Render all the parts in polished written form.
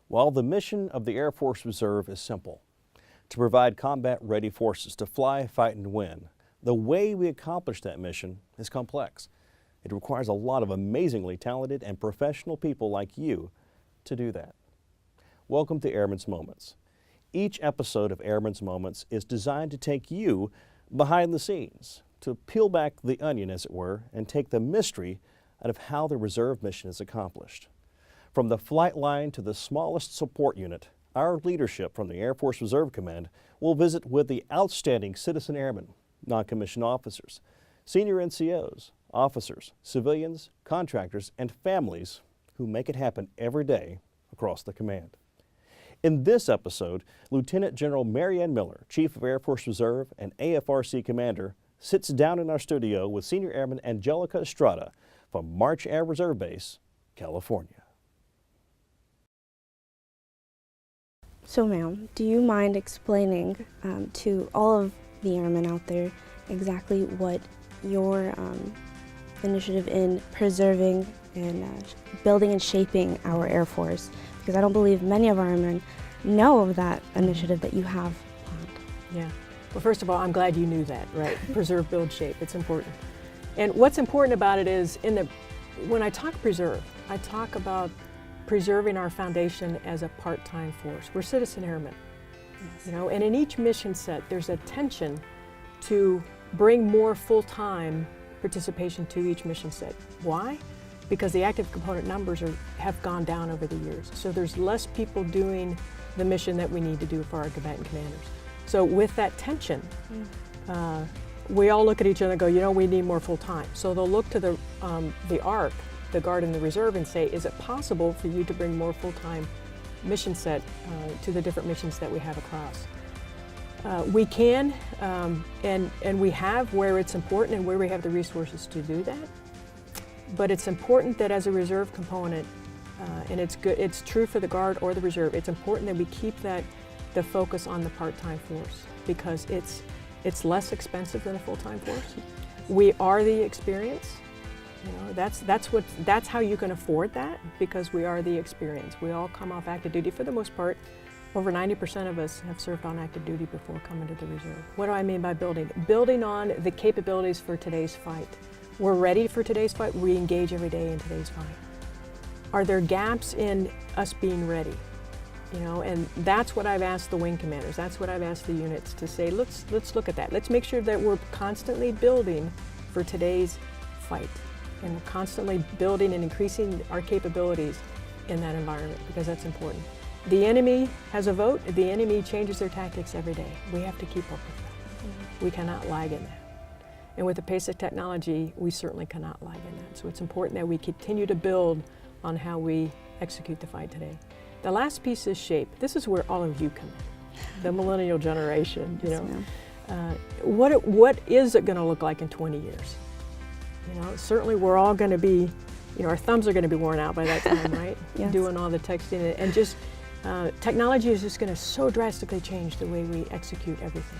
While the mission of the Air Force Reserve is simple, to provide combat-ready forces to fly, fight, and win, the way we accomplish that mission is complex. It requires a lot of amazingly talented and professional people like you to do that. Welcome to Airmen's Moments. Each episode of Airmen's Moments is designed to take you behind the scenes, to peel back the onion, as it were, and take the mystery out of how the reserve mission is accomplished. From the flight line to the smallest support unit, our leadership from the Air Force Reserve Command will visit with the outstanding citizen airmen, non-commissioned officers, senior NCOs, officers, civilians, contractors, and families who make it happen every day across the command. In this episode, Lieutenant General Maryanne Miller, Chief of Air Force Reserve and AFRC Commander, sits down in our studio with Senior Airman Angelica Estrada from March Air Reserve Base, California. So ma'am, do you mind explaining to all of the airmen out there exactly what your initiative in preserving and building and shaping our Air Force? Because I don't believe many of our airmen know of that initiative that you have planned. Yeah. Well, first of all, I'm glad you knew that, right? Preserve, build, shape. It's important. And what's important about it is, when I talk preserve, I talk about preserving our foundation as a part-time force. We're citizen airmen, yes. And in each mission set, there's a tension to bring more full-time participation to each mission set. Why? Because the active component numbers have gone down over the years. So there's less people doing the mission that we need to do for our combatant commanders. So with that tension, we all look at each other and go, we need more full-time. So they'll look to the ARC, the Guard and the Reserve, and say, is it possible for you to bring more full-time mission set to the different missions that we have across? We can, and we have where it's important and where we have the resources to do that. But it's important that as a reserve component, and it's true for the Guard or the Reserve, it's important that we keep the focus on the part-time force, because it's less expensive than a full-time force. We are the experience. That's how you can afford that, because we are the experience. We all come off active duty for the most part. Over 90% of us have served on active duty before coming to the reserve. What do I mean by building? Building on the capabilities for today's fight. We're ready for today's fight. We engage every day in today's fight. Are there gaps in us being ready? And that's what I've asked the wing commanders. That's what I've asked the units to say. Let's look at that. Let's make sure that we're constantly building for today's fight, and we're constantly building and increasing our capabilities in that environment, because that's important. The enemy has a vote. The enemy changes their tactics every day. We have to keep up with that. Mm-hmm. We cannot lag in that. And with the pace of technology, we certainly cannot lag in that. So it's important that we continue to build on how we execute the fight today. The last piece is shape. This is where all of you come in, the millennial generation. What is it going to look like in 20 years? Certainly we're all going to be, our thumbs are going to be worn out by that time, right? Yes. Doing all the texting, and just technology is just going to so drastically change the way we execute everything.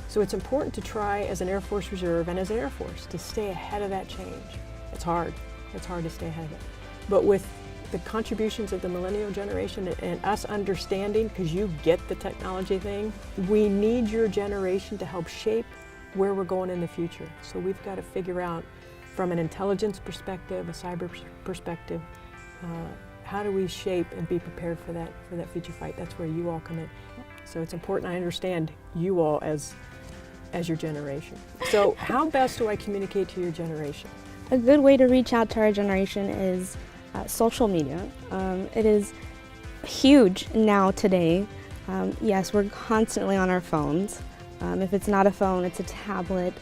So it's important to try, as an Air Force Reserve and as an Air Force, to stay ahead of that change. It's hard. It's hard to stay ahead of it. But with the contributions of the millennial generation and us understanding, because you get the technology thing, we need your generation to help shape where we're going in the future. So we've got to figure out, from an intelligence perspective, a cyber perspective, how do we shape and be prepared for that future fight? That's where you all come in. So it's important I understand you all as your generation. So how best do I communicate to your generation? A good way to reach out to our generation is social media. It is huge now today. Yes, we're constantly on our phones. If it's not a phone, it's a tablet,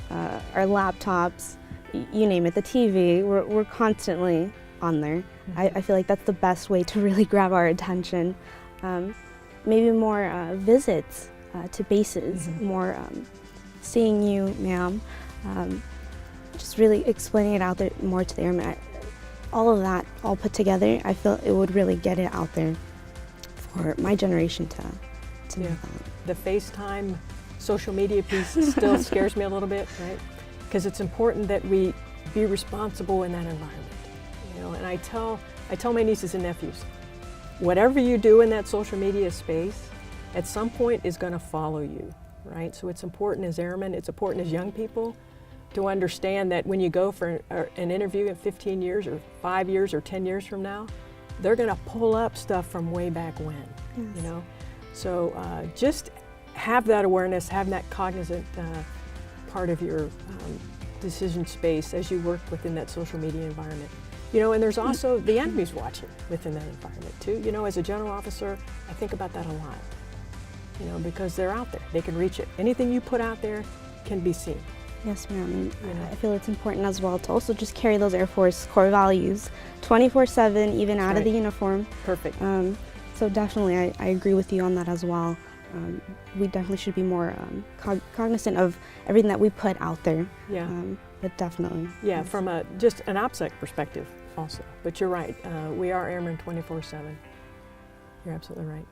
our laptops, you name it, the TV, we're constantly on there. Mm-hmm. I feel like that's the best way to really grab our attention. Maybe more visits to bases, mm-hmm. more seeing you, ma'am, just really explaining it out there more to the airmen. All of that, all put together, I feel it would really get it out there for my generation to know that. The FaceTime social media piece still scares me a little bit, right? Because it's important that we be responsible in that environment. And I tell my nieces and nephews, whatever you do in that social media space, at some point is going to follow you, right? So it's important as airmen, it's important as young people to understand that when you go for an interview in 15 years or 5 years or 10 years from now, they're going to pull up stuff from way back when, you know? So just have that awareness, have that cognizant part of your decision space as you work within that social media environment. You know, and there's also the enemy's watching within that environment too. You know, as a general officer, I think about that a lot, you know, because they're out there, they can reach it. Anything you put out there can be seen. Yes, ma'am. And I feel it's important as well to also just carry those Air Force core values 24/7, even out of the uniform. Perfect. So definitely, I agree with you on that as well. We definitely should be more cognizant of everything that we put out there. Yeah. But definitely. Yeah, from just an OPSEC perspective also. But you're right, we are airmen 24/7. You're absolutely right.